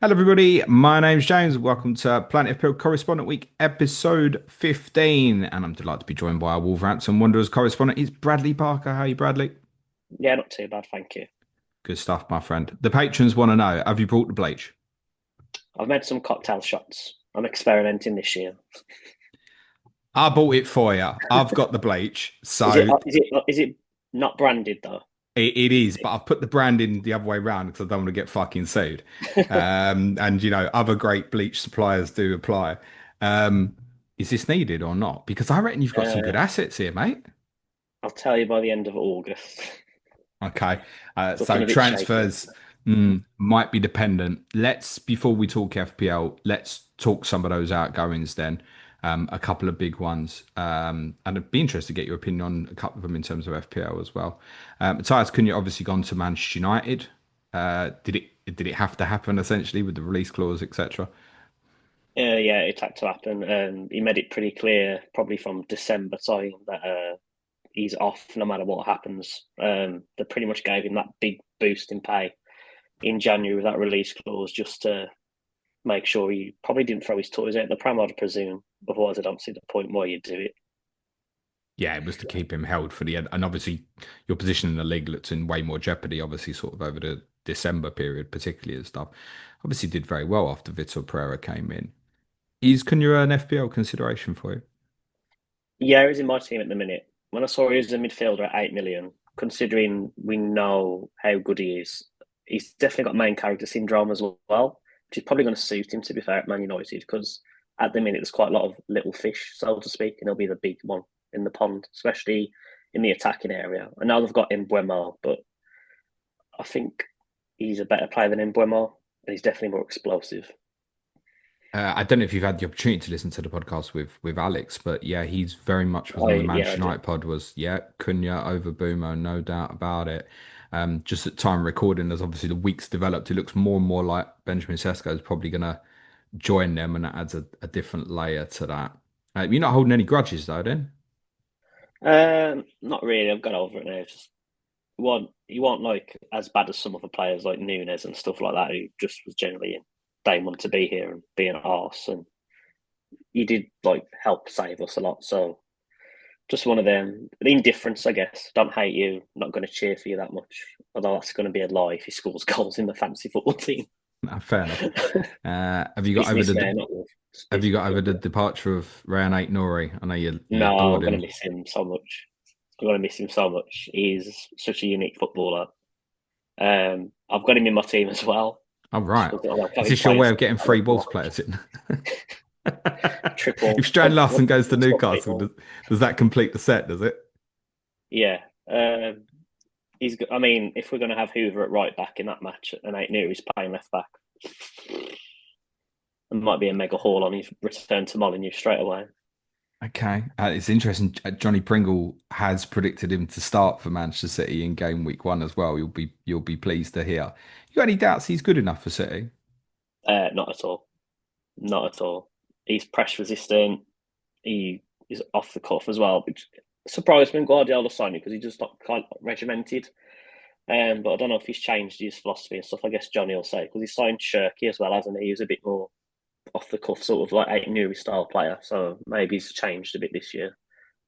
Hello, everybody. My name's James. Welcome to Planet FPL Correspondent Week, episode 15. And I'm delighted to be joined by our Wolverhampton Wanderers correspondent. It's Bradley Parker. How are you, Bradley? Yeah, not too bad, thank you. Good stuff, my friend. The patrons want to know, have you brought the bleach? I've made some cocktail shots. I'm experimenting this year. I bought it for you. I've got the bleach. Is it So is it not branded though? it is, but I've put the branding the other way around because I don't want to get fucking sued. And, other great bleach suppliers do apply. Um, is this needed or not? Because I reckon you've got some Uh, good assets here, mate. I'll tell you by the end of August. Okay. It's So looking a bit shaky. transfers might be dependent. Before we talk FPL, let's talk some of those outgoings then. A couple of big ones. And I'd be interested to get your opinion on a couple of them in terms of FPL as well. Matthias Cunha obviously gone to Manchester United. Did it have to happen essentially with the release clause, etc.? Yeah, it had to happen. He made it pretty clear, probably from December time, that he's off no matter what happens. They pretty much gave him that big boost in pay in January with that release clause just to make sure he probably didn't throw his toys out the pram, I'd presume. Otherwise, I don't see the point why you'd do it. Yeah, it was to keep him held for the end. And obviously, your position in the league looked in way more jeopardy, obviously, sort of over the December period, particularly and stuff. Obviously, did very well after Vitor Pereira came in. Is Cunha an FPL consideration for you? Yeah, he's in my team at the minute. When I saw he was a midfielder at 8 million, considering we know how good he is, he's definitely got main character syndrome as well, which is probably going to suit him, to be fair, at Man United, because at the minute there's quite a lot of little fish, so to speak, and he'll be the big one in the pond, especially in the attacking area. I know they've got Embuemo, but I think he's a better player than Embuemo, and he's definitely more explosive. I don't know if you've had the opportunity to listen to the podcast with Alex, but yeah, he's very much was on the Yeah, I Manchester did. United pod. Was yeah, Cunha over Boomo, no doubt about it. Just at time recording, as obviously the weeks developed, it looks more and more like Benjamin Sesko is probably going to join them, and that adds a different layer to that. You're not holding any grudges though, then? Not really. I've got over it now. Just he wasn't like as bad as some other players like Nunes and stuff like that, who just was generally in. They want to be here and be an arse, and he did like help save us a lot. So just one of them. The indifference, I guess. Don't hate you. Not going to cheer for you that much. Although that's going to be a lie if he scores goals in the fantasy football team. Fair enough. Have you got over Business the man, not Wolf. Have you Business got over the man. departure of Ryan Ait Nori? I know you No, adored I'm going him. to miss him so much. I'm going to miss him so much. He's such a unique footballer. I've got him in my team as well. All right. I like Is having this your way players of getting I like free to Wolves watch. players in? If Triple. Strand Larsen goes to What's got Newcastle, people? does that complete the set, does it? Yeah. I mean, if we're going to have Hoover at right back in that match, and I knew he's playing left back, there might be a mega haul on his return to Molineux straight away. Okay. It's interesting. Johnny Pringle has predicted him to start for Manchester City in game week one as well. You'll be pleased to hear. You got any doubts he's good enough for City? Not at all. Not at all. He's press resistant. He is off the cuff as well, which surprised me when Guardiola signed him because he just not quite regimented. But I don't know if he's changed his philosophy and stuff. I guess Johnny will say because he signed Shirky as well, hasn't he? He was a bit more off the cuff, sort of like a new style player. So maybe he's changed a bit this year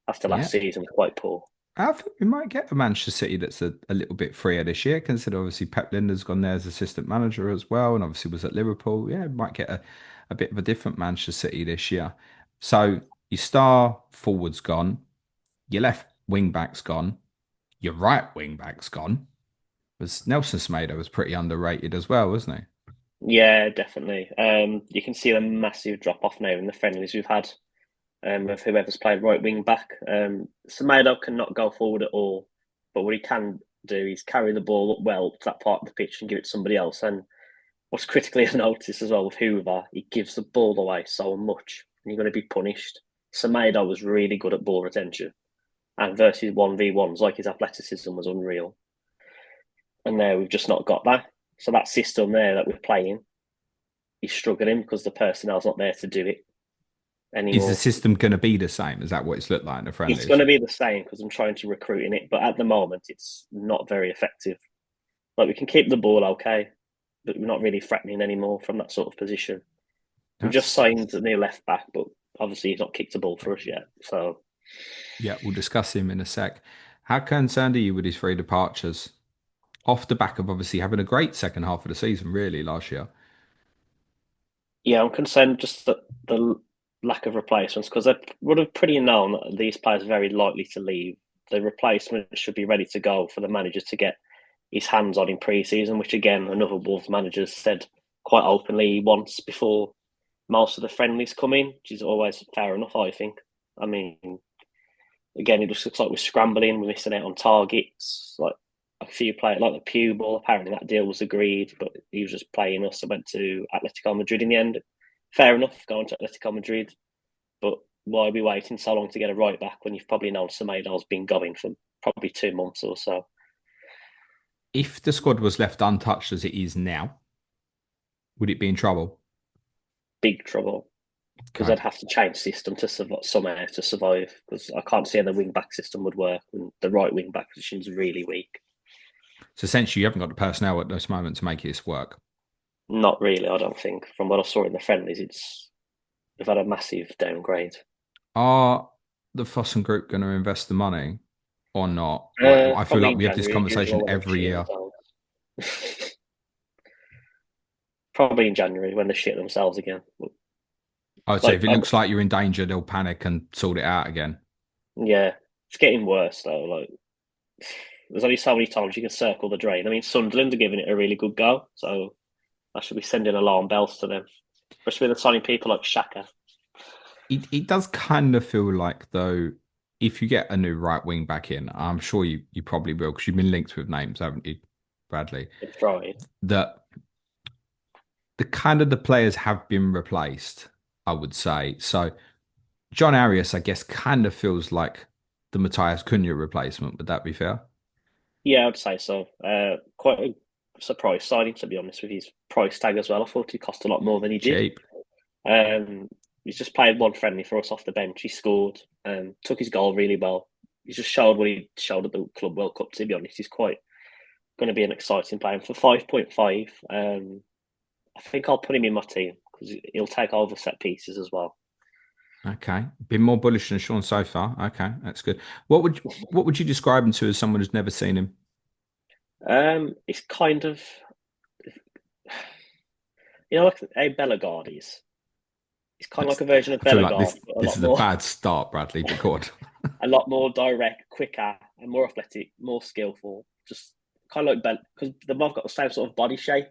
after Yeah. last season was quite poor. I think we might get a Manchester City that's a little bit freer this year, consider obviously Pep Linder's gone there as assistant manager as well, and obviously was at Liverpool. Yeah, might get a bit of a different Manchester City this year. So your star forward's gone, your left wing back's gone, your right wing back's gone. Was Nelson Semedo was pretty underrated as well, wasn't he? Yeah, definitely. You can see a massive drop off now in the friendlies we've had of whoever's played right wing back. Semedo cannot go forward at all, but what he can do is carry the ball up well to that part of the pitch and give it to somebody else. And what's critically noticed as well with Hoover, he gives the ball away so much, and you're going to be punished. Semedo was really good at ball retention, and versus 1v1s, like his athleticism was unreal. And there we've just not got that. So that system there that we're playing is struggling because the personnel's not there to do it Is the anymore. system going to be the same? Is that what it's looked like in the It's going friendlies? to be the same because I'm trying to recruit in it, but at the moment it's not very effective. Like we can keep the ball okay, but we're not really threatening anymore from that sort of position. We've just That's signed a new left back, but obviously he's not kicked a ball for us yet. So Yeah, we'll discuss him in a sec. How concerned are you with his three departures? Off the back of obviously having a great second half of the season, really, last year. yeah, I'm concerned just that the lack of replacements because they would have pretty known that these players are very likely to leave. The replacement should be ready to go for the manager to get his hands on in pre-season, which again another Wolves manager said quite openly once before most of the friendlies come in, which is always fair enough, I think. I mean, again, it just looks like we're scrambling, we're missing out on targets. Like a few players, like the Pew ball, apparently that deal was agreed, but he was just playing us. I went to Atletico Madrid in the end. Fair enough, going to Atletico Madrid, but why are we waiting so long to get a right back when you've probably known Semedo's been going for probably 2 months or so? If the squad was left untouched as it is now, would it be in trouble? Big trouble because Okay. I'd have to change system to somehow to survive because I can't see how the wing back system would work and the right wing back position is really weak. So essentially, you haven't got the personnel at this moment to make this work. Not really, I don't think. From what I saw in the friendlies, it's we've had a massive downgrade. Are the Fossen Group going to invest the money or not? Like, I feel Probably like in we have this January, as conversation usual, when they're every shitting year. themselves. Probably in January when they shit themselves again. I would say Like, if it looks like you're in danger, they'll panic and sort it out again. yeah, it's getting worse though. Like, there's only so many times you can circle the drain. I mean, Sunderland are giving it a really good go, so I should be sending alarm bells to them, especially with the signing people like Shaka. It does kind of feel like though, if you get a new right wing back in, I'm sure you probably will because you've been linked with names, haven't you, Bradley? They've tried. That the kind of the players have been replaced, I would say. So Jhon Arias, I guess, kind of feels like the Matthias Cunha replacement. Would that be fair? Yeah, I'd say so. Quite a surprise signing, to be honest, with his price tag as well. I thought he cost a lot more than he did. Cheap. Um, he's just played one friendly for us off the bench. He scored, took his goal really well. He just showed what he showed at the Club World Cup. To be honest, he's quite going to be an exciting player for 5.5. I think I'll put him in my team because he'll take over set pieces as well. Okay. Been more bullish than Sean so far. Okay, that's good. What would you describe him to as someone who's never seen him? It's kind of like a Bellegarde is. It's kind of like That's, a version of I feel like Bellegarde, this but this is a bad start, Bradley, but go on. a lot more direct, quicker, and more athletic, more skillful. Just kind of like Bell because they've both got the same sort of body shape.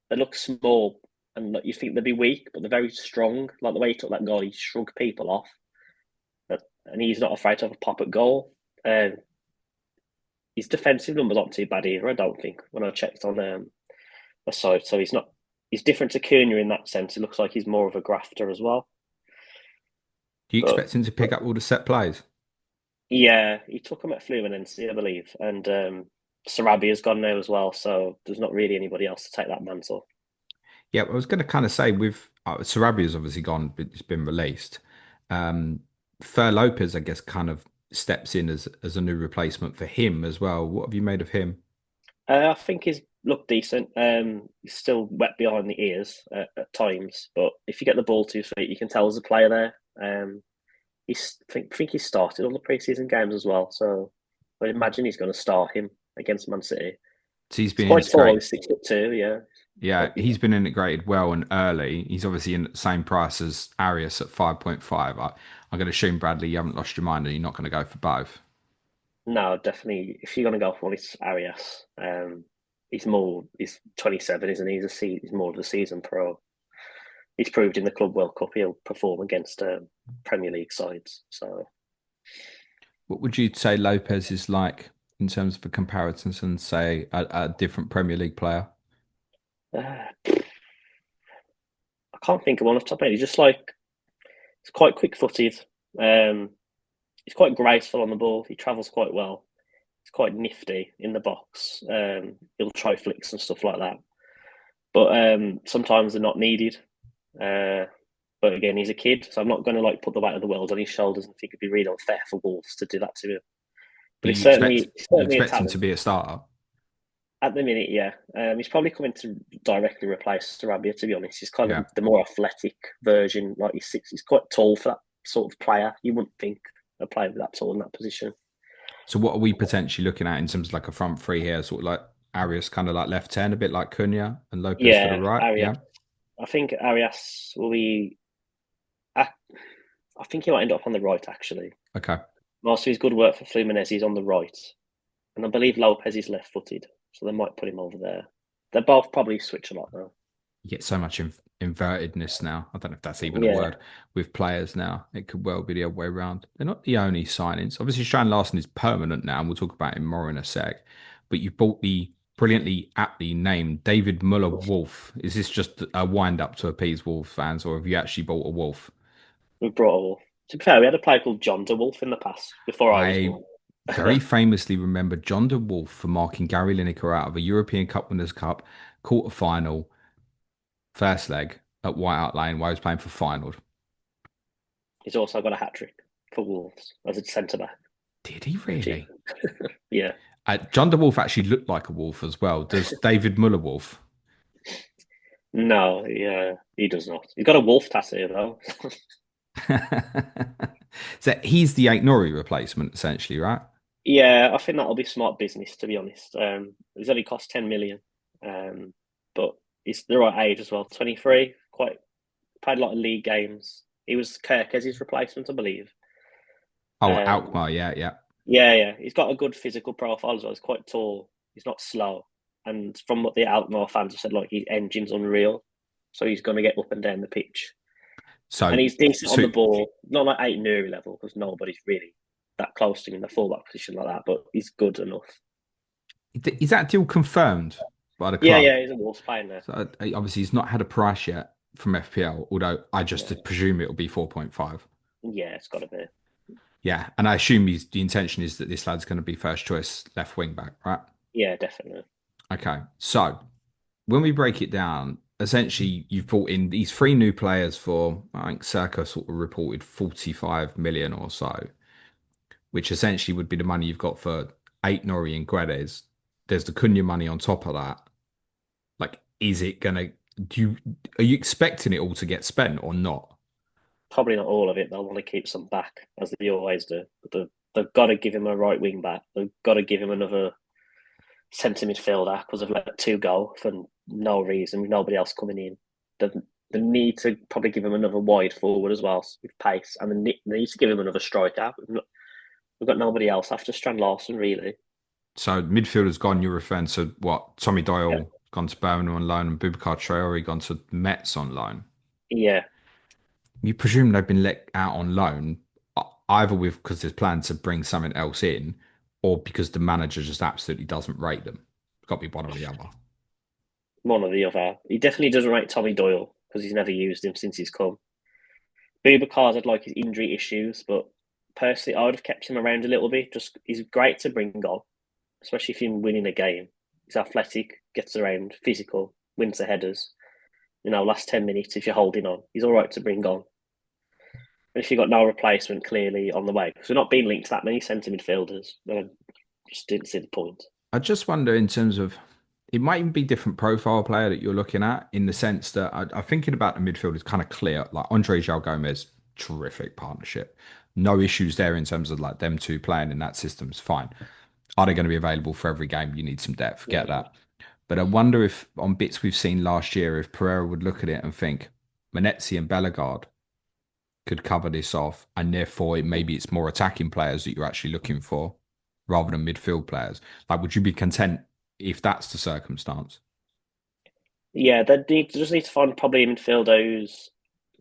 They look small and like, you think they'd be weak, but they're very strong. Like the way he took that goal, he shrugged people off, and he's not afraid to have a pop at goal. His defensive numbers aren't too bad either. I don't think when I checked on a site, so he's not. He's different to Cunha in that sense. It looks like he's more of a grafter as well. Do you But expect him to pick up all the set plays? yeah, he took him at Fluminense, I believe, and Sarabia's gone now as well. So there's not really anybody else to take that mantle. Yeah, I was going to kind of say with Sarabia's obviously gone, but it's been released. Um, Fer Lopez, I guess, kind of steps in as a new replacement for him as well. What have you made of him? I think he's looked decent. He's still wet behind the ears at times, but if you get the ball to his feet, you can tell there's a player there. I think he started all the preseason games as well, so I imagine he's going to start him against Man City. So he's He's been quite tall. integrated. He's 6'2". Yeah, Yeah, quite big. he's been integrated well and early. He's obviously in the same price as Arias at 5.5. I'm going to assume, Bradley, you haven't lost your mind and you're not going to go for both. No, definitely. If you're going to go for one, it's Arias. He's more. He's 27, isn't he? He's more of the season pro. He's proved in the Club World Cup he'll perform against Premier League sides. So What would you say Lopez is like in terms of the comparisons and say a different Premier League player? I can't think of one off the top of my head. He's just like he's quite quick-footed. Um, he's quite graceful on the ball. He travels quite well. He's quite nifty in the box. He'll try flicks and stuff like that. But sometimes they're not needed. Uh, but again, he's a kid, so I'm not going to like put the weight of the world on his shoulders and think it'd be really unfair for Wolves to do that to him. But But he's you expect certainly, he's you certainly a expect him to talent. be a starter. At the minute, yeah. He's probably coming to directly replace Sarabia, to be honest. He's kind of Yeah. the more athletic version. Like he's quite tall for that sort of player. You wouldn't think a player that tall in that position. So what are we potentially looking at in terms of like a front three here? Sort of like Arias kind of like left 10, a bit like Cunha and Lopez to the Yeah, right. Arias. Yeah. I think Arias will be. I, I think he might end up on the right, actually. Okay. Most of his good work for Fluminense is on the right. And I believe Lopez is left footed. So they might put him over there. They both probably switch a lot now. You get so much invertedness now. I don't know if that's even a Yeah, word with players now. It could well be the other way around. They're not the only signings. Obviously, Strand Larsen is permanent now, and we'll talk about him more in a sec. But you bought the brilliantly aptly named David Muller Wolf. Is this just a wind up to appease Wolves fans, or have you actually bought a Wolf? we brought a Wolf. To be fair, we had a player called John DeWolf in the past before I was I born. very famously remember John de Wolf for marking Gary Lineker out of a European Cup Winners' Cup quarter final first leg at White Hart Lane while he was playing for Feyenoord. He's also got a hat trick for Wolves as a centre back Did he for really? achievement. Yeah. John de Wolf actually looked like a wolf as well. Does David Muller Wolf? No, he does not. He's got a wolf tattoo though. So he's the Eight Nori replacement, essentially, right? Yeah, I think that'll be smart business to be honest. He's only cost 10 million, but he's the right age as well. 23, quite played a lot of league games. He was Kirk's replacement, I believe. Oh, Um, Alkmaar, yeah, yeah. yeah. He's got a good physical profile as well. He's quite tall. He's not slow. And from what the Outlaw fans have said, like his engine's unreal. So he's going to get up and down the pitch. And So, he's decent on so the ball. Not like eight Nuri level because nobody's really that close to him in the fullback position like that. But he's good enough. is that deal confirmed by the Yeah. club? He's a Wolves player now. So obviously he's not had a price yet from FPL, although I just No. presume it'll be 4.5. Yeah, it's got to be. Yeah, and I assume the intention is that this lad's going to be first choice left wing back, right? Yeah, definitely. Okay, so when we break it down, essentially you've brought in these three new players for I think circa sort of reported 45 million or so, which essentially would be the money you've got for eight Nori and Guedes. There's the Cunha money on top of that. Like, is it gonna do you are you expecting it all to get spent or not? Probably not all of it. They'll want to keep some back, as they always do. But they've got to give him a right wing back. They've got to give him another centre midfielder because they've let two go for no reason, with nobody else coming in. They need to probably give him another wide forward as well with pace, and they need to give him another striker. We've got nobody else after Strand Larsen, really. So midfielder's gone, you're referring to what? Tommy Yeah. Doyle gone to Birmingham on loan and Boubacar Traore gone to Metz on loan. Yeah, You presume they've been let out on loan either with because there's plans to bring something else in, or because the manager just absolutely doesn't rate them. It's got to be one or the other. one or the other. He definitely doesn't rate Tommy Doyle because he's never used him since he's come. Boubacar's had like his injury issues, but personally, I would have kept him around a little bit. Just he's great to bring on, especially if you're winning a game. He's athletic, gets around, physical, wins the headers. Last 10 minutes if you're holding on, he's all right to bring on. And if you've got no replacement clearly on the way, because we're not being linked to that many centre midfielders, I just didn't see the point. I just wonder in terms of it might even be different profile player that you're looking at in the sense that I'm thinking about the midfield is kind of clear. Like Andre João Gomez, terrific partnership. No issues there in terms of like them two playing in that system is fine. Are they going to be available for every game? You need some depth. Get Yeah. that. But I wonder if on bits we've seen last year, if Pereira would look at it and think Manetzi and Bellegarde could cover this off, and therefore maybe it's more attacking players that you're actually looking for rather than midfield players. Like, would you be content if that's the circumstance? Yeah, they just need to find probably a midfielder who's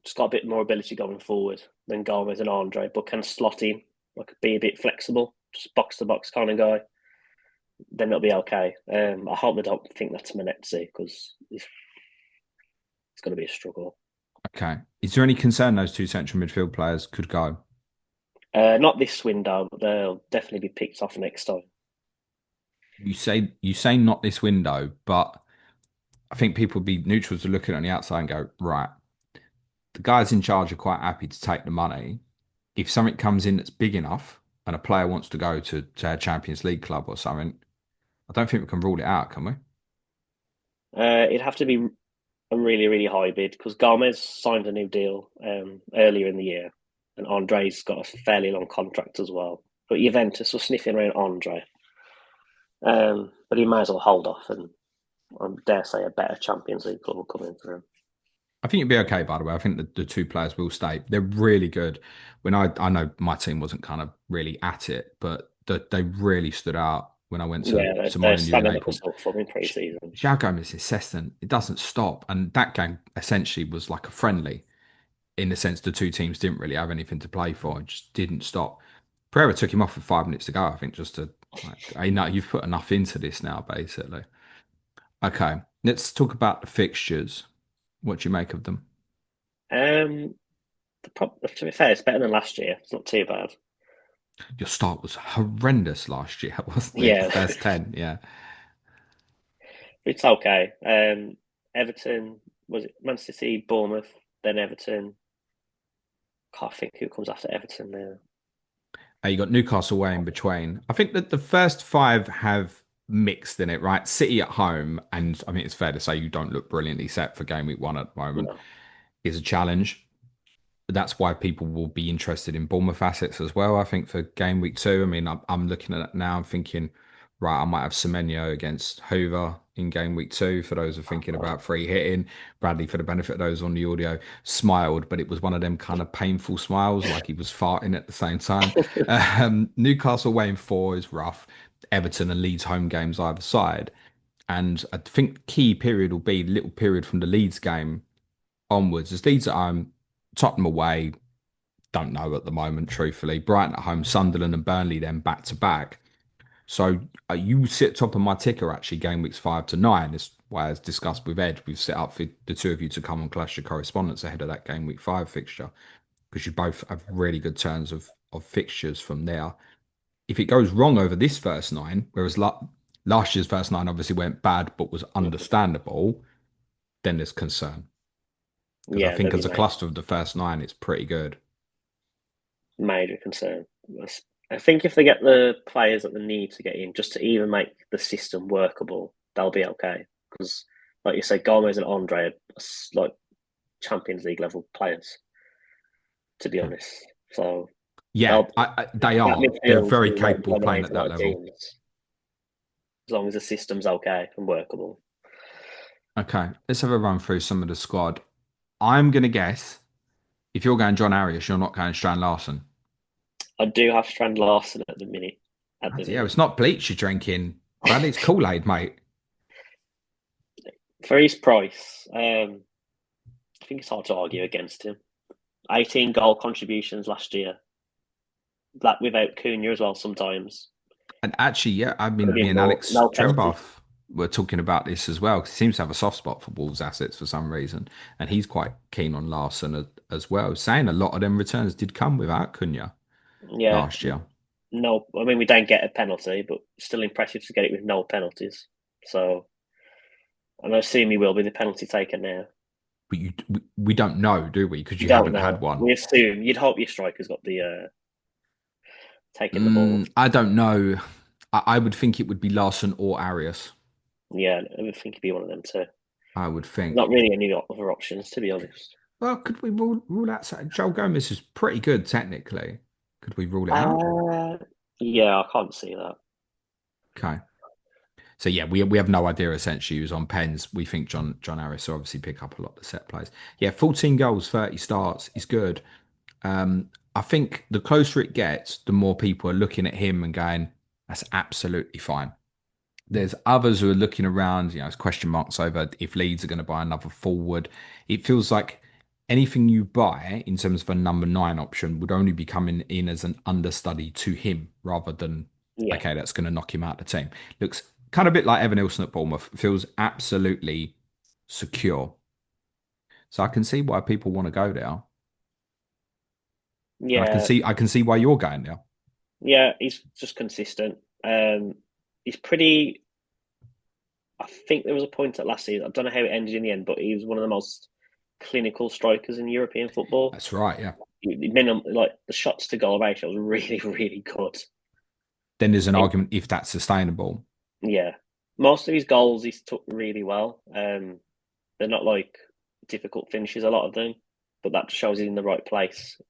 just got a bit more ability going forward than Gomez and Andre, but can slot in, like be a bit flexible, just box to box kind of guy. Then it'll be okay. I hope they don't think that's Manetzi because it's going to be a struggle. Okay. Is there any concern those two central midfield players could go? Not this window, but they'll definitely be picked off next time. You say not this window, but I think people would be neutral to look at it on the outside and go, right, the guys in charge are quite happy to take the money. If something comes in that's big enough and a player wants to go to a Champions League club or something, I don't think we can rule it out, can we? It'd have to be a really, really high bid because Gomez signed a new deal earlier in the year, and Andre's got a fairly long contract as well. But Juventus were sniffing around Andre, but he might as well hold off, and I dare say a better Champions League club will come in for him. I think it'd be okay, by the way. I think the two players will stay. They're really good. I know my team wasn't kind of really at it, but they really stood out when I went Yeah, to they're Molineux in standing April. us up for in pre-season. João Gomes is incessant. It doesn't stop. And that game essentially was like a friendly in the sense the two teams didn't really have anything to play for. It just didn't stop. Pereira took him off with 5 minutes to go, I think, just to like, I know you've put enough into this now, basically. Okay, let's talk about the fixtures. What do you make of them? Um, to be fair, it's better than last year. It's not too bad. Your start was horrendous last year, wasn't it? The Yeah, first 10, yeah. it's okay. Everton was it Man City, Bournemouth, then Everton. Can't think who comes after Everton now. You got Newcastle away in between. I think that the first five have mixed in it, right? City at home, and I think it's fair to say you don't look brilliantly set for game week 1 at the moment, No. is a challenge. That's why people will be interested in Bournemouth assets as well. I think for game week 2, I mean, I'm looking at it now. I'm thinking, right, I might have Semenyo against Hoover in game week 2. For those who are thinking about free hitting, Bradley, for the benefit of those on the audio, smiled, but it was one of them kind of painful smiles, like he was farting at the same time. Newcastle away in 4 is rough. Everton and Leeds home games either side. And I think key period will be the little period from the Leeds game onwards. As Leeds at home, Tottenham away, don't know at the moment, truthfully. Brighton at home, Sunderland and Burnley then back to back. So you sit top of my ticker actually, game weeks 5 to 9. Is why, as discussed with Ed, we've set up for the two of you to come on Clash of Correspondence ahead of that game week 5 fixture because you both have really good turns of fixtures from there. If it goes wrong over this first 9, whereas last year's first 9 obviously went bad but was understandable, then there's concern because I Yeah, think there'd be as a cluster of the first 9, it's pretty good. major concern. I think if they get the players that they need to get in, just to even make the system workable, they'll be okay. Because, like you say, Gomez and Andre are like Champions League level players, to be honest. So Yeah, they'll they that are. They're midfield very will like capable playing dominate at a that lot of level. teams as long as the system's okay and workable. Okay, let's have a run through some of the squad. I'm going to guess if you're going Jhon Arias, you're not going Strand Larsen. I do have Strand Larsen at the minute. At the Bloody hell, it's minute, not bleach you're drinking, Bradley. It's Kool-Aid, mate. for his price, I think it's hard to argue against him. 18 goal contributions last year. That without Cunha as well sometimes. And actually, yeah, I Could have mean, me been and more. Alex No penalties. Trembath were talking about this as well because he seems to have a soft spot for Wolves assets for some reason, and he's quite keen on Larsen as well, saying a lot of them returns did come without Cunha Yeah. last year. No, I mean, we don't get a penalty, but still impressive to get it with no penalties. So, and I assume he will be the penalty taker now. But we don't know, do we? Because You you don't haven't had know. one. We assume. You'd hope your striker's got the taking the ball. I don't know. I would think it would be Larson or Arias. Yeah, I would think he'd be one of them too. I would Not think. really any other options, to be honest. Well, could we rule out Joel Gomez is pretty good technically. Could we rule it out? Uh, yeah, I can't see that. Okay. So yeah, we have no idea essentially who's on pens. We think Jhon Arias will obviously pick up a lot of the set plays. Yeah, 14 goals, 30 starts is good. I think the closer it gets, the more people are looking at him and going, that's absolutely fine. There's others who are looking around, it's question marks over if Leeds are going to buy another forward. It feels like anything you buy in terms of a number 9 option would only be coming in as an understudy to him rather than, Yeah, okay, that's going to knock him out of the team. Looks kind of a bit like Evan Nilsson at Bournemouth. Feels absolutely secure. So I can see why people want to go there. And yeah, I can see why you're going there. yeah. He's just consistent. He's pretty. I think there was a point at last season. I don't know how it ended in the end, but he was one of the most clinical strikers in European football. That's right, yeah. Minimum, like the shots to goal ratio was really, really good. Then there's an And argument if that's sustainable. Yeah, most of his goals he's took really well. They're not like difficult finishes, a lot of them, but that just shows he's in the right place.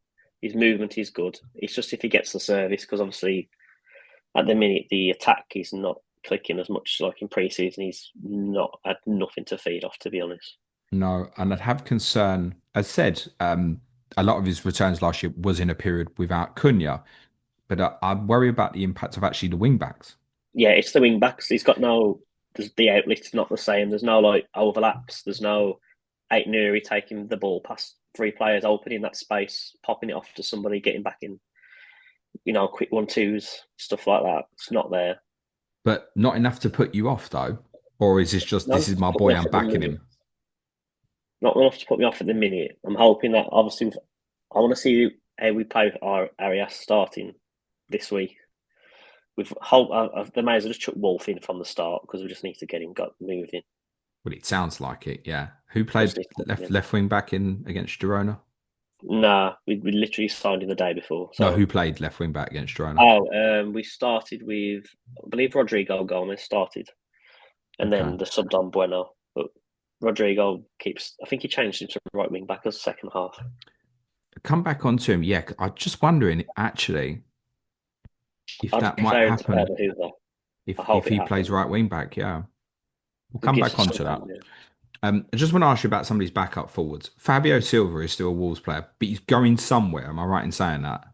His movement is good. It's just if he gets the service, because obviously at the minute the attack is not clicking as much like in pre-season. He's not had nothing to feed off, to be honest. No, and I'd have concern. As said, a lot of his returns last year was in a period without Cunha, but I worry about the impact of actually the wing backs. Yeah, it's the wing backs. He's got no. The outlet's not the same. There's no like overlaps. There's no Ait Nuri taking the ball past three players, opening that space, popping it off to somebody, getting back in. Quick 1-2s, stuff like that. It's not there. But not enough to put you off, though. Or is this just, Not this enough is to my put me boy, off I'm at the backing minute. him? Not enough to put me off at the minute. I'm hoping that obviously I want to see how we play our Arias starting this week. With hope they may as well just chuck Wolfe in from the start because we just need to get him got moving. Well, it sounds like it, yeah. Who Just played need to get him. left wing back in against Girona? Nah, we literally signed him the day before. No, who So, played left wing back against Girona? we started with, I believe Rodrigo Gomez started, and Okay. then the subbed on Bueno. But Rodrigo keeps, I think he changed him to right wing back as the second half. Come back onto him, yeah. I'm just wondering actually if I'd that might prefer him to play happen the Hoover. I if hope it he plays happens. right wing back, yeah. We'll It come gives back us onto something. that. Yeah. I just want to ask you about somebody's backup forwards. Fabio Silva is still a Wolves player, but he's going somewhere. Am I right in saying that?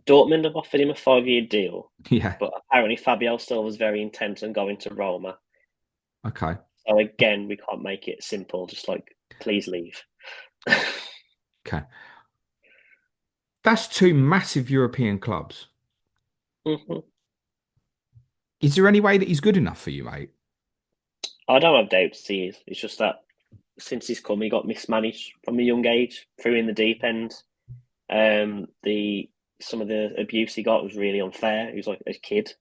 Dortmund have offered him a 5-year deal, Yeah. but apparently Fabio still was very intent on going to Roma. Okay. So again, we can't make it simple. Just like, please leave. Okay. That's two massive European clubs. Mhm. Is there any way that he's good enough for you, mate? I don't have doubts he is. It's just that since he's come, he got mismanaged from a young age, threw in the deep end. The Some of the abuse he got was really unfair. He was like a kid.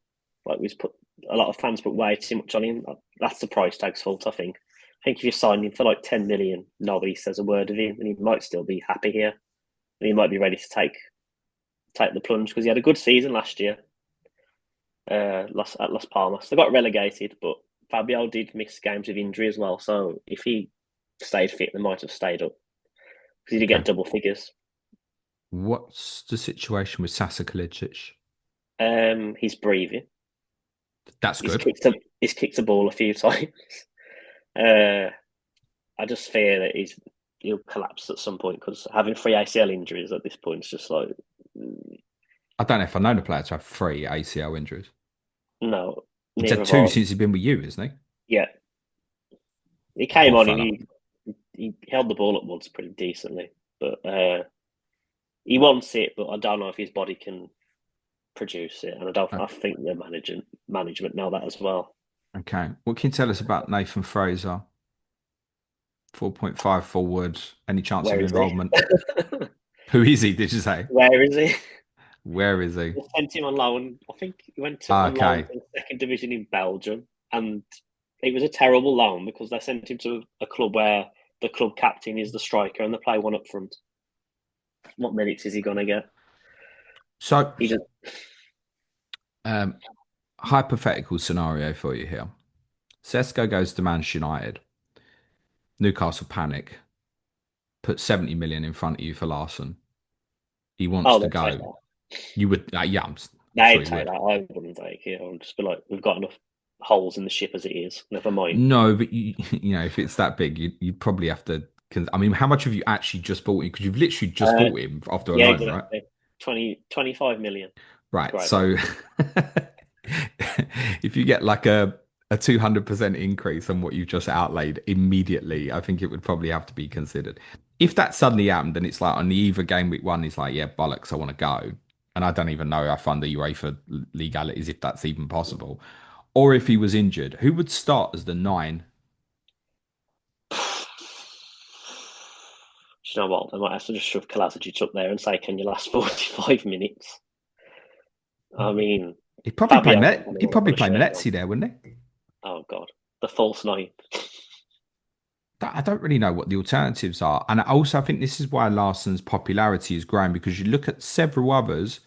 Like we put a lot of fans put way too much on him. That's the price tag's fault, I think. I think if you signed him for like 10 million, nobody says a word of him, and he might still be happy here. And he might be ready to take the plunge because he had a good season last year. At Las Palmas, they got relegated, but Fabio did miss games with injury as well. So if he stayed fit, they might have stayed up because he did Okay. get double figures. What's the situation with Sasa Kalicic? He's breathing. That's He's good. kicked a he's kicked a ball a few times. Uh, I just fear that he'll collapse at some point because having three ACL injuries at this point is just like I don't know if I know the player to have three ACL injuries. no, He's neither had of two our since he's been with you, isn't he? yeah. He came Poor on and fella. he held the ball at once pretty decently, but he wants it, but I don't know if his body can produce it, and Uh, I think the management know that as well. Okay. What can you tell us about Nathan Fraser? 4.5 forward. Any chance of Where is he? involvement? Who is he, did you say? Where is he? Where is he? They sent him on loan. I think he went on loan Okay. to the second division in Belgium, and it was a terrible loan because they sent him to a club where the club captain is the striker and they play one up front. What minutes is he gonna get? So, He just um, hypothetical scenario for you here. Sesko goes to Manchester United. Newcastle panic. Put 70 million in front of you for Larsen. He wants oh, to they'll take go. that. You would, yeah, I'm sure They'd you take would. that. I wouldn't take it. I would just be like, we've got enough holes in the ship as it is. Never mind. No, but you know, if it's that big, you'd probably have to. I mean, how much have you actually just bought him? Because you've literally just Uh, bought him after a yeah, loan, right? exactly. 25 million. Right. Great So value. if you get like a 200% increase on what you've just outlaid immediately, I think it would probably have to be considered. If that suddenly happened and it's like on the either game week one, he's like, yeah, bollocks, I want to go. And I don't even know if under UEFA legalities, if that's even possible. Or if he was injured, who would start as the nine? Do you know what? I might have to just shove Kolasinac up there and say, "Can you last 45 minutes?" I mean, He'd probably play Fabio Net. definitely He'd won't probably put a play shirt on. Menezzi there, wouldn't he? Oh God, the false nine. I don't really know what the alternatives are, and I also think this is why Larsen's popularity is growing because you look at several others.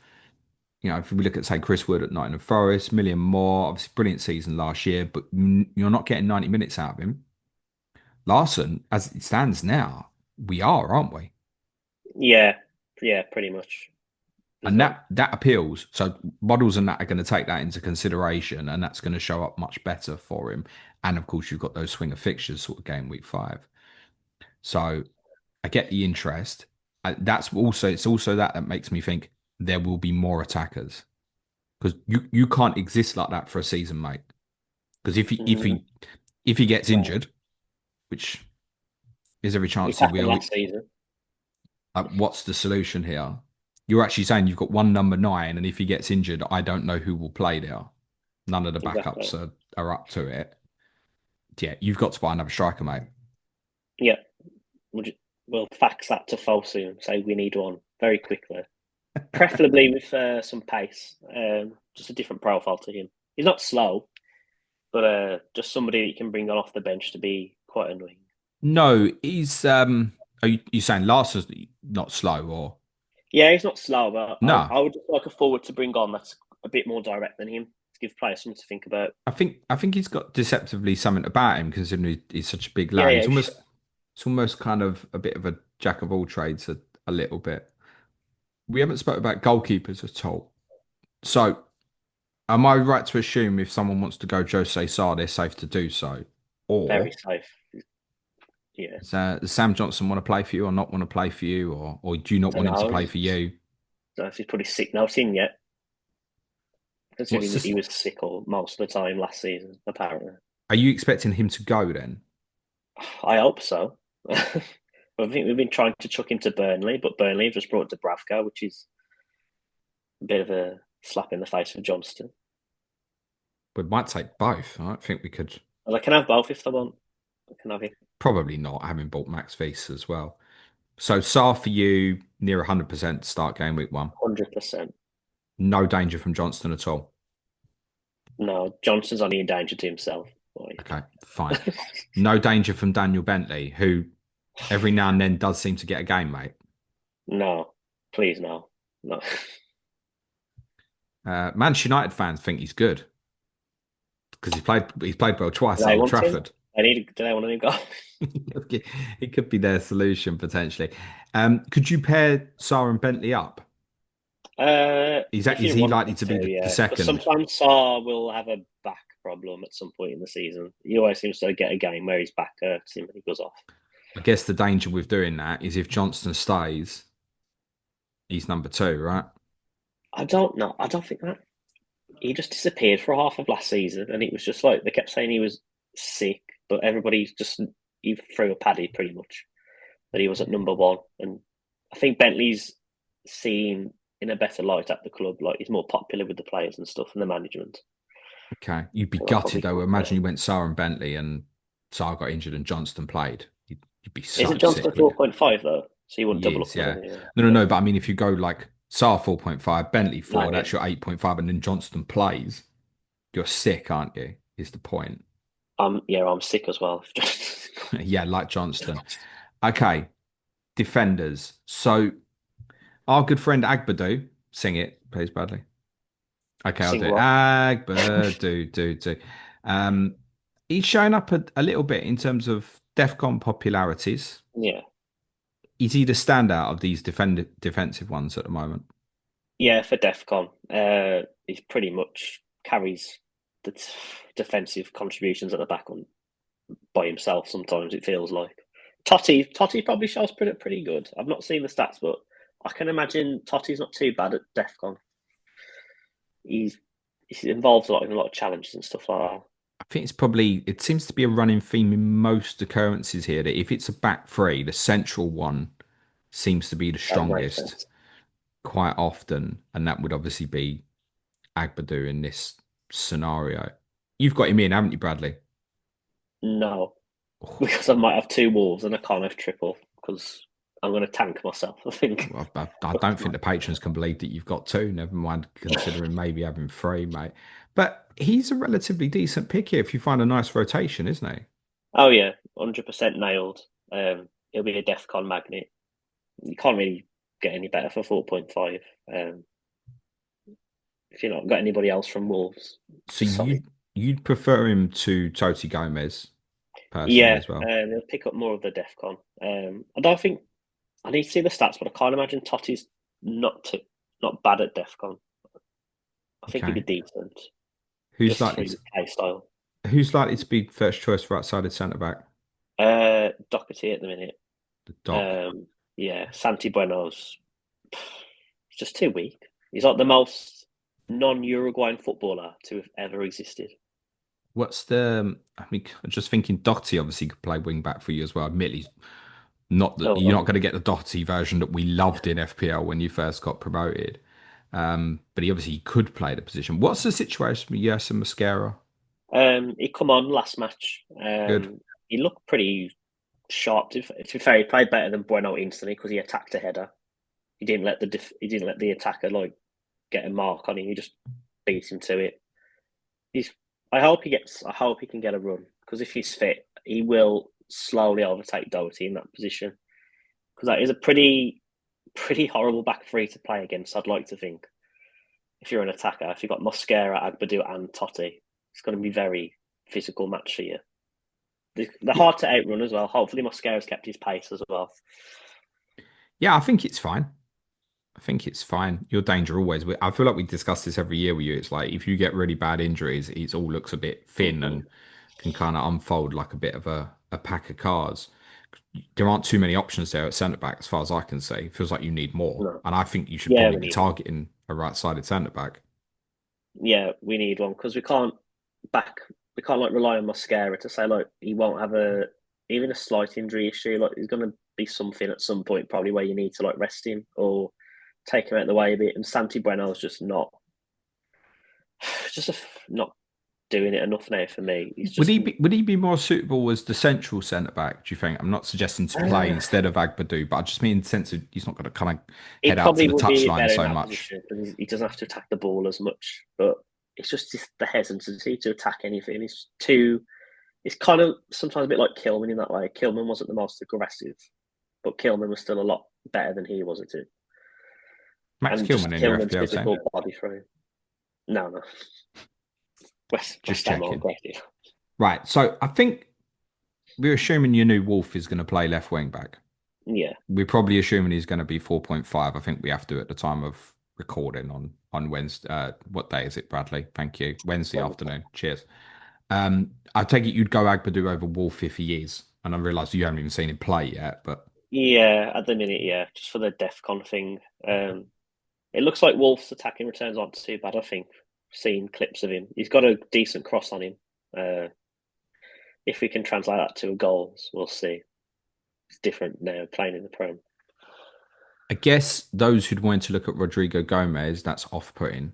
If we look at, say, Chris Wood at Nottingham Forest, million more, obviously brilliant season last year, but you're not getting 90 minutes out of him. Larson, as it stands now, we are, aren't we? Yeah, yeah, pretty much. There's And not. that appeals. So models and that are going to take that into consideration, and that's going to show up much better for him. And of course, you've got those swing of fixtures sort of game week 5. So I get the interest. It's also that makes me think there will be more attackers because you can't exist like that for a season, mate. Because Mm, if he gets well, injured, which is every it chance he happened will, last season. what's the solution here? You're actually saying you've got one number 9, and if he gets injured, I don't know who will play there. None of the backups Exactly. are up to it. Yeah, you've got to buy another striker, mate. Yeah, we'll fax that to Fosu and say we need one very quickly, preferably with some pace. Just a different profile to him. He's not slow, but just somebody that you can bring on off the bench to be quite annoying. No, he's are you saying Larson's not slow or Yeah, he's not slow, but no? I would just like a forward to bring on that's a bit more direct than him to give players something to think about. I think he's got deceptively something about him considering he's such a big Yeah, lad. yeah, sure. It's almost kind of a bit of a jack of all trades a little bit. We haven't spoke about goalkeepers at all. So am I right to assume if someone wants to go Jose Sarr, they're safe to do so? Very Or safe. Yeah, does Sam Johnson want to play for you or not want to play for you? Or do you not don't want him to know. play for you? Don't know if he's put his sick note in yet. What's Considering he this? was sick all most of the time last season, apparently. Are you expecting him to go then? I hope so. I think we've been trying to chuck him to Burnley, but Burnley have just brought Dubravka, which is a bit of a slap in the face for Johnston. We might take both. I don't think we could. Well, I can have both if they want. I can have it Probably not, having bought Max Feast as well. So Saar for you, near 100% start game week 1. 100%. No danger from Johnston at all. No, Johnston's only in danger to himself. Like, Okay, fine. No danger from Daniel Bentley, who every now and then does seem to get a game, mate. no, please, no. No. Manchester United fans think he's good because he's played well twice Do at they Old want him? Trafford. Do they want him to go? It could be their solution potentially. Could you pair Saar and Bentley up? If Is you he want likely me to be to, the yeah. Because second? sometimes Saar will have a back problem at some point in the season. He always seems to get a game where his back hurts him and he goes off. I guess the danger with doing that is if Johnston stays, he's number 2, right? I don't know. I don't think that he just disappeared for half of last season, and it was just like they kept saying he was sick, but everybody just he threw a paddy pretty much that he was at number 1, and I think Bentley's seen in a better light at the club. Like he's more popular with the players and stuff and the management. Okay. You'd be So that gutted probably though. comes Imagine down. you went Sarr and Bentley and Sarr got injured and Johnston played. You'd be Isn't so Johnston sick, wouldn't 4.5 though? So you wouldn't you? double Years, up with yeah. him. No, no, Yeah. no. But I mean, if you go like Sarr 4.5, Bentley No, 4, yeah. that's your 8.5, and then Johnston plays, you're sick, aren't you? Is the point. I'm sick as well. Yeah, like Johnston. Okay. Defenders. So our good friend Agbadou, sing it, please, Bradley. Okay, I'll Sing do it. what? Do. Um, he's shown up a little bit in terms of DEFCON popularities. Yeah. Is he the standout of these defensive ones at the moment? Yeah, for DEFCON. He pretty much carries the defensive contributions at the back on by himself sometimes, it feels like. Totti probably shows pretty good. I've not seen the stats, but I can imagine Totti's not too bad at DEFCON. He's he's involved in a lot of challenges and stuff like that. I think it seems to be a running theme in most occurrences here that if it's a back three, the central one seems to be the That makes strongest sense. quite often. And that would obviously be Agbadou in this scenario. You've got him in, haven't you, Bradley? No, because I might have two Wolves and I can't have triple because I'm going to tank myself, I think. I don't think the patrons can believe that you've got 2, never mind considering maybe having 3, mate. But he's a relatively decent pick here if you find a nice rotation, isn't he? Oh, yeah, 100% nailed. It'll be a DEFCON magnet. You can't really get any better for 4.5. Um, if you've not got anybody else from Wolves So to sign. you'd prefer him to Toti Gomez personally Yeah, as well. they'll pick up more of the DEFCON. I don't think I need to see the stats, but I can't imagine Totti's not bad at DEFCON. I think he'd be Okay. decent Who's just for likely his to, play style. who's likely to be first choice for outside of centre back? Doherty at the minute. The Doc. Um, yeah, Santi Bueno's just too weak. He's like the most non-Uruguayan footballer to have ever existed. What's the? I mean, I'm just thinking Doherty obviously could play wing back for you as well. Admittedly, not that Oh, you're not going to get the Doherty version that we loved in FPL when you first got promoted. But he obviously could play the position. What's the situation with Yerson Mosquera? he come on last match. Good. He looked pretty sharp. To be fair, he played better than Bueno instantly because he attacked a header. He didn't let the attacker like get a mark on him. He just beat him to it. He's. I hope he can get a run because if he's fit, he will slowly overtake Doherty in that position because that is a pretty horrible back three to play against. I'd like to think if you're an attacker, if you've got Mosquera, Agbadou, and Totti, it's going to be very physical match for you. They're Yeah, hard to outrun as well. Hopefully, Mosquera's kept his pace as well. yeah, I think it's fine. I think it's fine. Your danger always. I feel like we discuss this every year with you. It's like if you get really bad injuries, it all looks a bit thin Mm-hmm. and can kind of unfold like a bit of a pack of cards. There aren't too many options there at centre back, as far as I can see. It feels like you need more, No. and I think you should Yeah, probably we be need one. targeting a right-sided centre back. Yeah, we need one because back. We can't like rely on Mosquera to say like he won't have a even a slight injury issue. Like there's going to be something at some point probably where you need to like rest him or take him out of the way a bit. And Santi Bueno's just just not doing it enough now for me. He's Would just he be more suitable as the central centre back? Do you think? I'm not suggesting to play uh, instead of Agbadou, but I just mean in the sense of he's not going to kind of he head out to probably the would be touchline better in so that much. position because he doesn't have to attack the ball as much. But it's just the hesitancy to attack anything. It's too. It's kind of sometimes a bit like Kilman in that way. Kilman wasn't the most aggressive, but Kilman was still a lot better than he was at it. Max And just Kilman in your Kilman's FPL team. physical body frame. No, no. Just West Ham are checking. aggressive. Right. So I think we're assuming your new Wolf is going to play left wing back. Yeah. We're probably assuming he's going to be 4.5. I think we have to at the time of recording on Wednesday. What day is it, Bradley? Thank you. Wednesday afternoon. Cheers. I take it you'd go Agbadou over Wolf if he is, and I realise you haven't even seen him play yet, but Yeah, at the minute, yeah. Just for the DEFCON thing. It looks like Wolf's attacking returns aren't too bad, I think. Seeing clips of him. He's got a decent cross on him. Uh, if we can translate that to goals, we'll see. It's different now playing in the Prem. I guess those who'd want to look at Rodrigo Gomez, that's off-putting.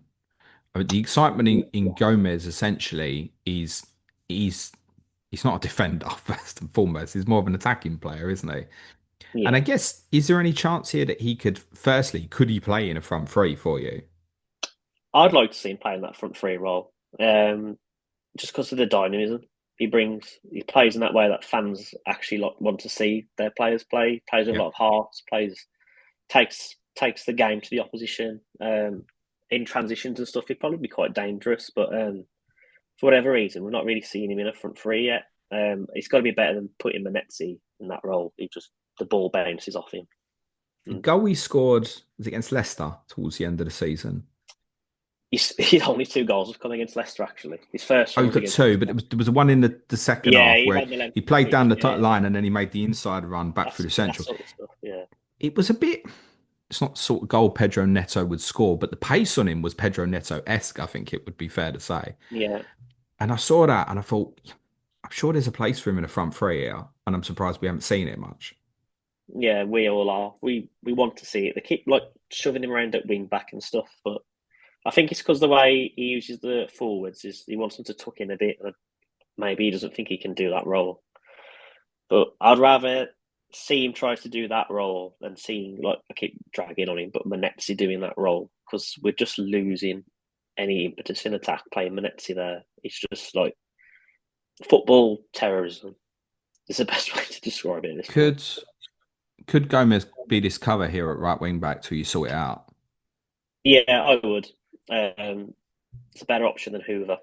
I mean, the excitement in Gomez essentially is he's he's not a defender first and foremost. He's more of an attacking player, isn't he? And I Yeah. guess is there any chance here that he could, firstly, could he play in a front three for you? I'd like to see him playing that front three role. Just because of the dynamism he brings. He plays in that way that fans actually want to see their players play. Plays with a Yeah. lot of heart. Plays takes the game to the opposition. In transitions and stuff, he'd probably be quite dangerous. But for whatever reason, we're not really seeing him in a front three yet. It's got to be better than putting Manetzi in that role. He just the ball bounces off him. The Mm. goal he scored was against Leicester towards the end of the season. His only two goals have come against Leicester. Actually, his first Oh, one he was got against two, but Leicester. there was one in the second Yeah, half he where ran the length he of the played down pitch. the Yeah, line and then he made the inside run back through the that central. sort of stuff. Yeah, It was a bit. It's not the sort of goal Pedro Neto would score, but the pace on him was Pedro Neto-esque. I think it would be fair to say. yeah, And I saw that and I thought, I'm sure there's a place for him in a front three here, and I'm surprised we haven't seen it much. yeah. We all are. We want to see it. They keep like shoving him around at wing back and stuff, but I think it's because the way he uses the forwards is he wants them to tuck in a bit. And maybe he doesn't think he can do that role. But I'd rather see him try to do that role than seeing like I keep dragging on him, but Manetzi doing that role because we're just losing any impetus in attack playing Manetzi there. It's just like football terrorism is the best way to describe it at this point. Could could Gomez be this cover here at right wing back till you sort it out? Yeah, I would. It's a better option than Hoover,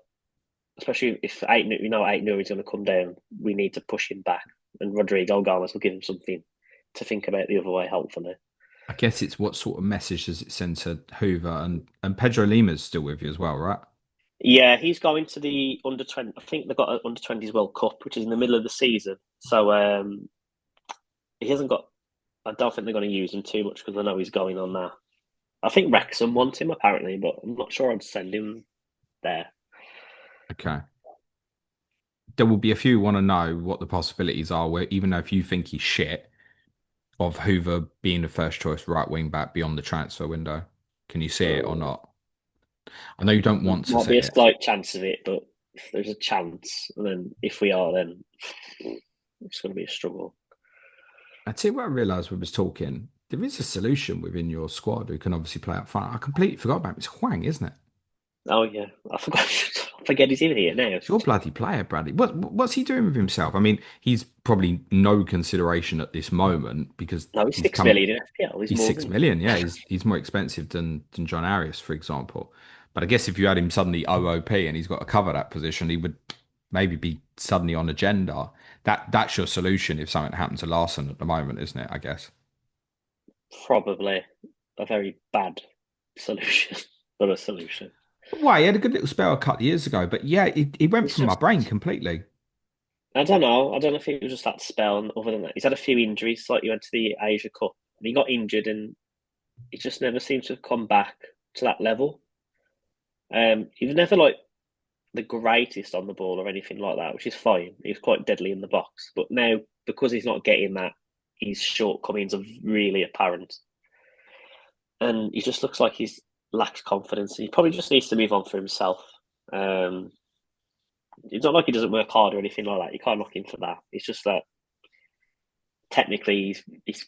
especially if eight knew he's going to come down. We need to push him back, and Rodrigo Gomez will give him something to think about the other way. Hopefully, I guess it's what sort of message does it send to Hoover and Pedro Lima's still with you as well, right? yeah, he's going to the under 20. I think they've got an under 20s World Cup, which is in the middle of the season. So he hasn't got. I don't think they're going to use him too much because I know he's going on there. I think Wrexham want him apparently, but I'm not sure I'd send him there. Okay. There will be a few who want to know what the possibilities are, where even though if you think he's shit, of Hoover being the first choice right wing back beyond the transfer window. Can you see it or So not? I know you don't there want to might see be a it. slight chance of it, but if there's a chance, and then if we are, then it's going to be a struggle. I tell you what I realised when we was talking. There is a solution within your squad who can obviously play up front. I completely forgot about him. It's Huang, isn't it? Oh yeah, I forgot. I forget he's in here now. It's your bloody player, Bradley. What's he doing with himself? I mean, he's probably no consideration at this moment because No, he's he's six come. million in FPL. He's He's more six than million. Yeah, he's more expensive than Jhon Arias, for example. But I guess if you had him suddenly OOP and he's got to cover that position, he would maybe be suddenly on agenda. That's your solution if something happened to Larson at the moment, isn't it? I guess. probably a very bad solution, not a solution. Why he had a good little spell a couple of years ago, but yeah, he went It's from my just brain completely. I don't know. I don't know if it was just that spell. And other than that, he's had a few injuries. Like he went to the Asia Cup and he got injured, and he just never seems to have come back to that level. He was never like the greatest on the ball or anything like that, which is fine. He was quite deadly in the box, but now because he's not getting that, his shortcomings are really apparent, and he just looks like he's lacks confidence. He probably just needs to move on for himself. Um, it's not like he doesn't work hard or anything like that. You can't knock him for that. It's just that technically he's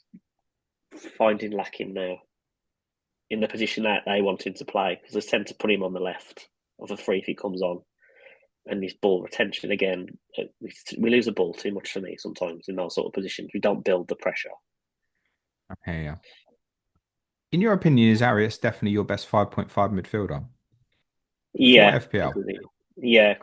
finding lacking now in the position that they want him to play because they tend to put him on the left of a free if he comes on. And his ball retention again, we lose the ball too much for me sometimes in those sort of positions. We don't build the pressure. Okay, yeah. In your opinion, is Arias definitely your best 5.5 midfielder for Yeah, because FPL?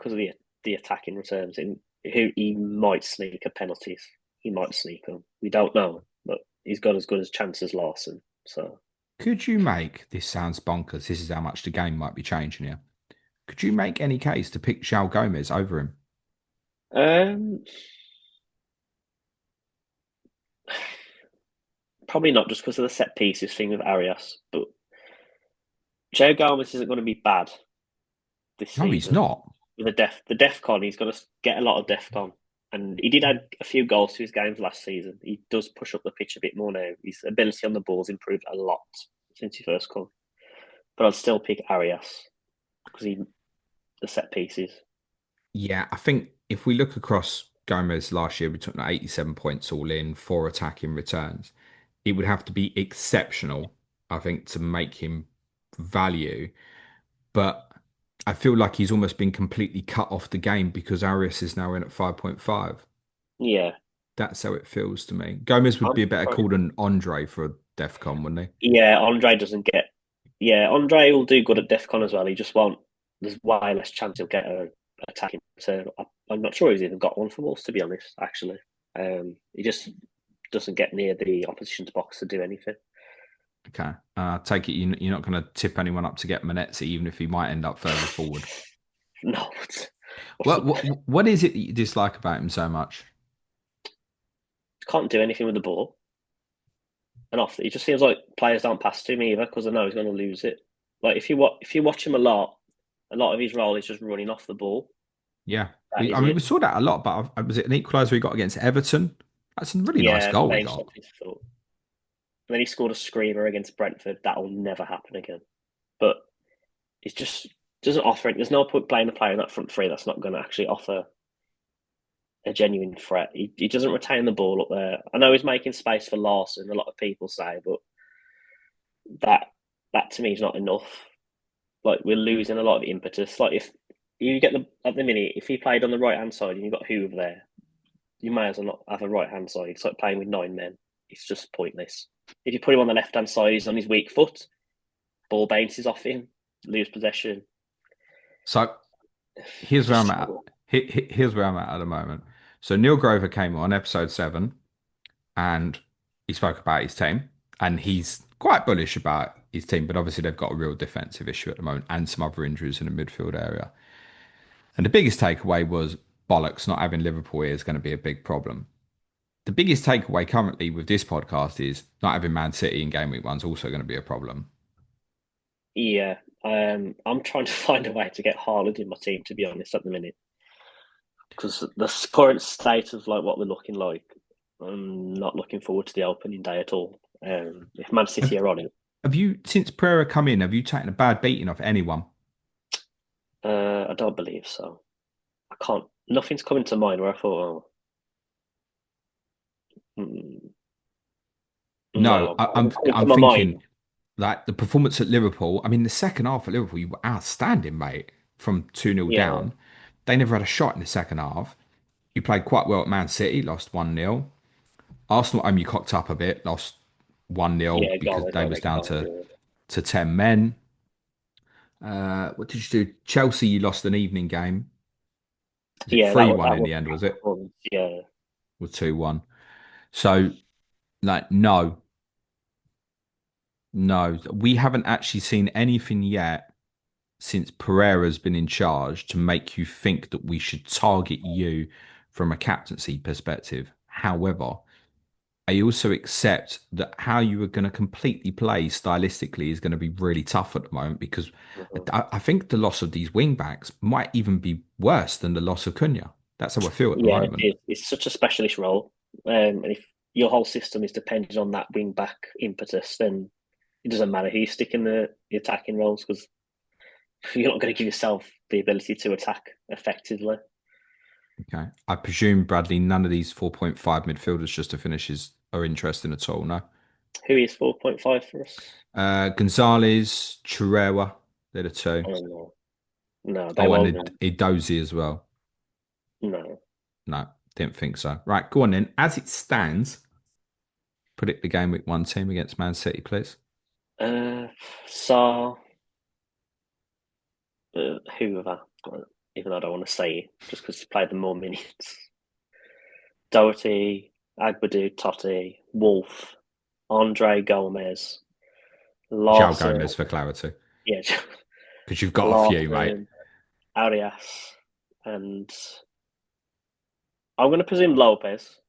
of the attacking returns in who he might sneak a penalties. He might sneak them. We don't know, but he's got as good as chance as Larsen. So Could you make this sounds bonkers? This is how much the game might be changing here. Could you make any case to pick João Gomez over him? um, probably not just because of the set pieces thing with Arias, but Joe Gomez isn't going to be bad this No, he's season. not. With the def con, he's going to get a lot of def con, and he did add a few goals to his games last season. He does push up the pitch a bit more now. His ability on the ball's improved a lot since he first come. But I'd still pick Arias because he the set pieces. Yeah, I think if we look across Gomez last year, we took 87 points all in, four attacking returns. It would have to be exceptional, I think, to make him value. But I feel like he's almost been completely cut off the game because Arias is now in at 5.5. Yeah, That's how it feels to me. Gomez would I'm be a better call surprised. than Andre for a DEFCON, wouldn't he? Yeah, Andre doesn't get. Yeah, Andre will do good at def con as well. He just won't. There's way less chance he'll get a attacking return. I'm not sure he's even got one from us to be honest. Actually, he just doesn't get near the opposition's box to do anything. Okay. Take it you're not going to tip anyone up to get Manetzi, even if he might end up further forward. No, what's the What is it that you dislike about him so much? can't do anything with the ball. And off, it just seems like players don't pass to him either because I know he's going to lose it. Like if you watch him a lot of his role is just running off the ball. Yeah. That I is mean, we it. saw that a lot, but was it an equaliser he got against Everton? That's a really nice Yeah, goal he changed got. off his foot. And then he scored a screamer against Brentford. That'll never happen again. But it just doesn't offer it. There's no point playing a player in that front three that's not going to actually offer a genuine threat. He doesn't retain the ball up there. I know he's making space for Larson, a lot of people say, but that that to me is not enough. Like we're losing a lot of impetus. Like if you get the at the minute, if he played on the right hand side and you've got Hoover there, you may as well not have a right hand side. It's like playing with nine men. It's just pointless. If you put him on the left hand side, he's on his weak foot. Ball bounces off him. lose possession. So here's where Just I'm at. struggle. Here's where I'm at the moment. So Neil Grover came on episode 7, and he spoke about his team, and he's quite bullish about his team, but obviously they've got a real defensive issue at the moment and some other injuries in the midfield area. And the biggest takeaway was bollocks, not having Liverpool here is going to be a big problem. The biggest takeaway currently with this podcast is not having Man City in game week 1 is also going to be a problem. Yeah. I'm trying to find a way to get Haaland in my team, to be honest, at the minute, because the current state of like what we're looking like, I'm not looking forward to the opening day at all. If Man City Have, are on it, have you, since Pereira come in, have you taken a bad beating off anyone? I don't believe so. I can't. Nothing's coming to mind where I thought, oh, No, no, nothing's coming to I'm my mind. thinking like the performance at Liverpool. I mean, the second half at Liverpool, you were outstanding, mate. From 2-0 Yeah, down, they never had a shot in the second half. You played quite well at Man City, lost 1-0. Arsenal, you cocked up a bit, lost 1-0 yeah, because Gomez they on was red down card. Yeah, to 10 men. What did you do? Chelsea, you lost an evening game. Was it yeah, 3-1 that in was the a end, bad was it? performance. Yeah, Or 2-1. So, like, no, no. We haven't actually seen anything yet since Pereira's been in charge to make you think that we should target you from a captaincy perspective. However, I also accept that how you are going to completely play stylistically is going to be really tough at the moment because mhm. I think the loss of these wing backs might even be worse than the loss of Cunha. That's how I feel at the Yeah. moment. It's such a specialist role, and if your whole system is dependent on that wing back impetus, then it doesn't matter who you stick in the attacking roles because you're not going to give yourself the ability to attack effectively. Okay. I presume, Bradley, none of these 4.5 midfielders just to finishes are interesting at all, no? Who is 4.5 for us? Gonzalez, Chirera, they're the two. I don't know. No, they Oh, and won't. Edozie as well. No. No, didn't think so. Right, go on then. As it stands, predict the game week 1 team against Man City, please. Uh, so who have I? Even though I don't want to say it, just because he played the more minutes. Doherty, Agbadou, Totti, Wolfe, Andre Gomez, João Larson, Gomez for clarity. yeah, Because you've got a few, mate. Larson, Arias, and I'm going to presume Lopez,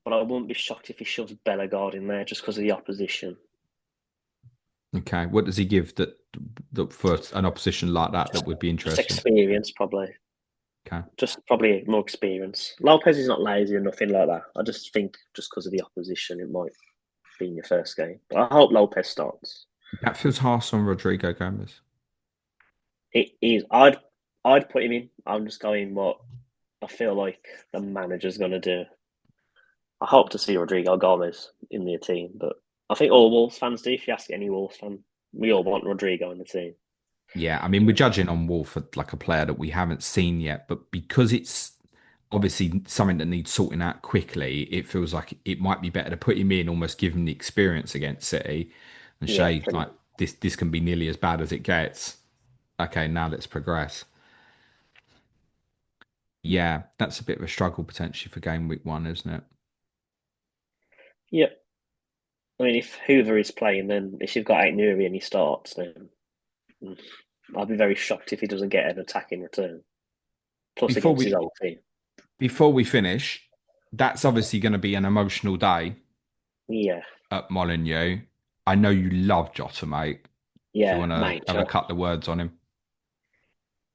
but I wouldn't be shocked if he shoves Bellegarde in there just because of the opposition. Okay. What does he give that for an opposition like that that would be Just interesting? experience, probably. Okay. Just probably more experience. Lopez is not lazy or nothing like that. I just think just because of the opposition, it might be in your first game. But I hope Lopez starts. That feels harsh on Rodrigo Gomez. It is. I'd put him in. I'm just going what I feel like the manager's going to do. I hope to see Rodrigo Gomez in the team, but I think all Wolves fans do. If you ask any Wolves fan, we all want Rodrigo in the team. Yeah, I mean, we're judging on Wolf for like a player that we haven't seen yet, but because it's obviously something that needs sorting out quickly, it feels like it might be better to put him in, almost give him the experience against City, and Yeah, say pretty like much. this can be nearly as bad as it gets. Okay, now let's progress. Yeah, that's a bit of a struggle potentially for game week 1, isn't it? Yeah. I mean, if Hoover is playing, then if you've got Aït and he starts, then mm, I'd be very shocked if he doesn't get an attack in return. Plus Before against his we old team. before we finish, that's obviously going to be an emotional day Yeah, at Molineux. I know you love Jota, mate. Do you yeah, want to have a major. couple of words on him?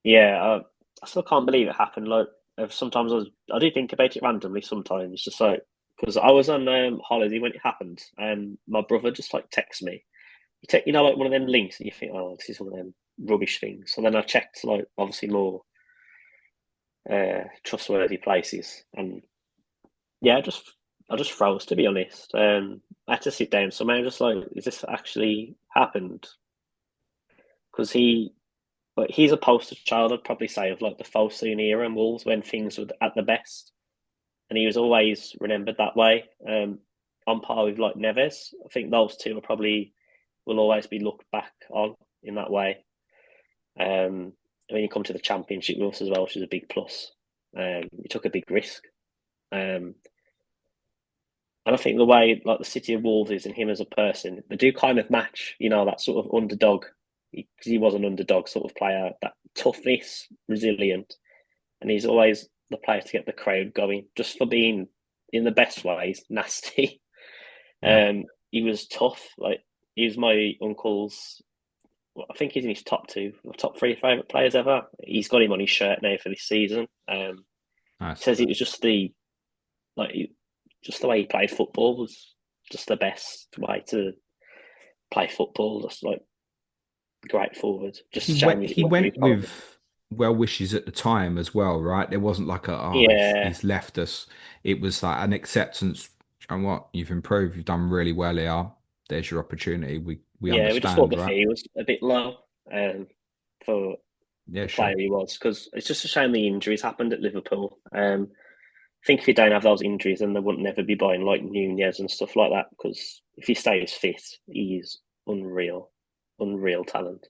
Yeah, I still can't believe it happened. Like sometimes I do think about it randomly. Sometimes just like because I was on holiday when it happened, and my brother just like texts me. You take like one of them links, and you think, oh, this is one of them rubbish things. So then I checked like obviously more trustworthy places, and yeah, I just froze to be honest. I had to sit down. So I'm just like, is this actually happened? Because but he's a poster child, I'd probably say, of like the Fosun era and Wolves when things were at the best, and he was always remembered that way. On par with like Neves, I think those two are probably will always be looked back on in that way. When you come to the championship with us as well, which is a big plus. He took a big risk. Um, and I think the way like the City of Wolves is and him as a person, they do kind of match, that sort of underdog, because he was an underdog sort of player, that toughness, resilient, and he's always the player to get the crowd going, just for being in the best ways, nasty. Yeah. He was tough. Like he was my uncle's. Well, I think he's in his top two, top three favorite players ever. He's got him on his shirt now for this season. He Nice. says it was just like just the way he played football was just the best way to play football. Just like great forward. Just He a shame went he he didn't want to went retire. with well wishes at the time as well, right? There wasn't like a Yeah, he's left us. It was like an acceptance. And what you've improved, you've done really well here. There's your opportunity. We yeah. We just thought understand, the right? fee was a bit low for Yeah, the sure. player he was, because it's just a shame the injuries happened at Liverpool. I think if you don't have those injuries, then they wouldn't never be buying like Nunez and stuff like that. Because if he stays fit, he's unreal, unreal talent.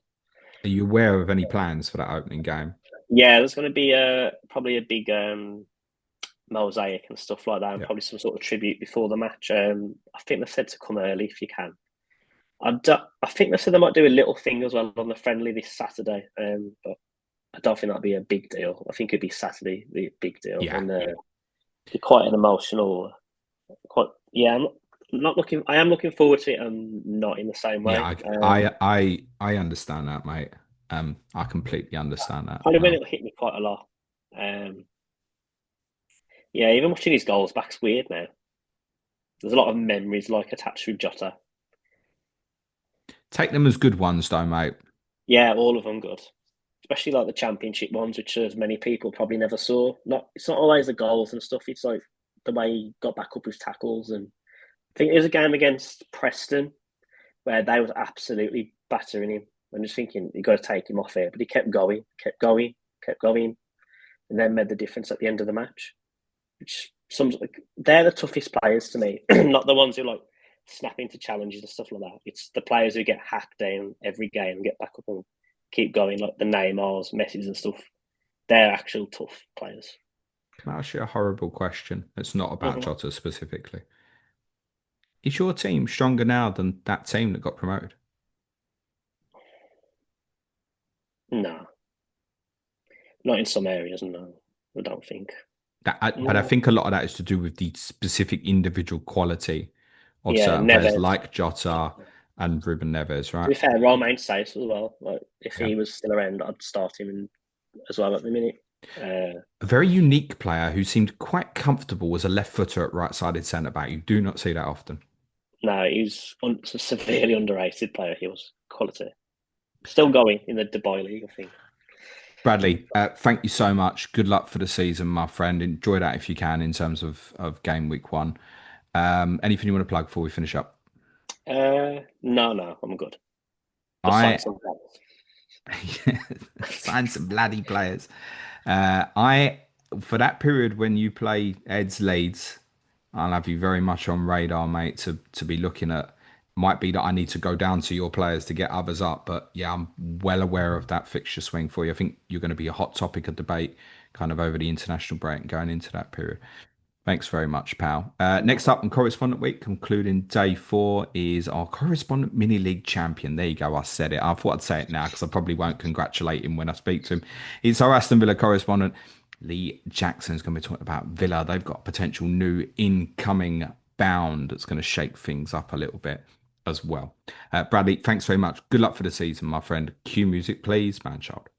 Are you aware of any plans for that opening game? Yeah, there's going to be probably a big mosaic and stuff like that, and Yeah. probably some sort of tribute before the match. I think they said to come early if you can. I think they said they might do a little thing as well on the friendly this Saturday, but I don't think that'd be a big deal. I think it'd be Saturday, the big deal, Yeah. and be quite an emotional. Quite, yeah. I'm not looking. I am looking forward to it, and not in the same Yeah, way. I understand that, mate. I completely understand that. Kind of when it'll hit me quite a lot. Um, yeah, even watching his goals back's weird now. There's a lot of memories like attached with Jota. Take them as good ones, though, mate. Yeah, all of them good. Especially like the championship ones, which as many people probably never saw. It's not always the goals and stuff. It's like the way he got back up with tackles. And I think it was a game against Preston where they was absolutely battering him. I'm just thinking you got to take him off here, but he kept going, kept going, kept going, and then made the difference at the end of the match. Which some like they're the toughest players to me, not the ones who like snap into challenges and stuff like that. It's the players who get hacked down every game and get back up and keep going, like the Neymars, Messi's, and stuff. They're actual tough players. Can I ask you a horrible question? It's not about Mm-hmm. Jota specifically. Is your team stronger now than that team that got promoted? No, not in some areas. No, I don't think. But I No. think a lot of that is to do with the specific individual quality of Yeah, certain players Neves. like Jota and Ruben Neves, To right? be fair, Romain safe as well. Like if Yeah. he was still around, I'd start him as well at the minute. A very unique player who seemed quite comfortable as a left footer at right-sided centre back. You do not see that often. No, he's a severely underrated player. He was quality. Still going in the Dubai League, I think. Bradley, thank you so much. Good luck for the season, my friend. Enjoy that if you can in terms of game week one. Anything you want to plug before we finish up? No, I'm good. Just sign I some players. signed some bloody players. I for that period when you play Ed's Leeds, I'll have you very much on radar, mate, to be looking at. Might be that I need to go down to your players to get others up, but yeah, I'm well aware of that fixture swing for you. I think you're going to be a hot topic of debate kind of over the international break and going into that period. Thanks very much, pal. Next up on Correspondent Week, concluding day four, is our Correspondent Mini League champion. There you go. I said it. I thought I'd say it now because I probably won't congratulate him when I speak to him. It's our Aston Villa correspondent. Lee Jackson's going to be talking about Villa. They've got a potential new incoming bound that's going to shake things up a little bit as well. Bradley, thanks very much. Good luck for the season, my friend. Cue music, please, man child.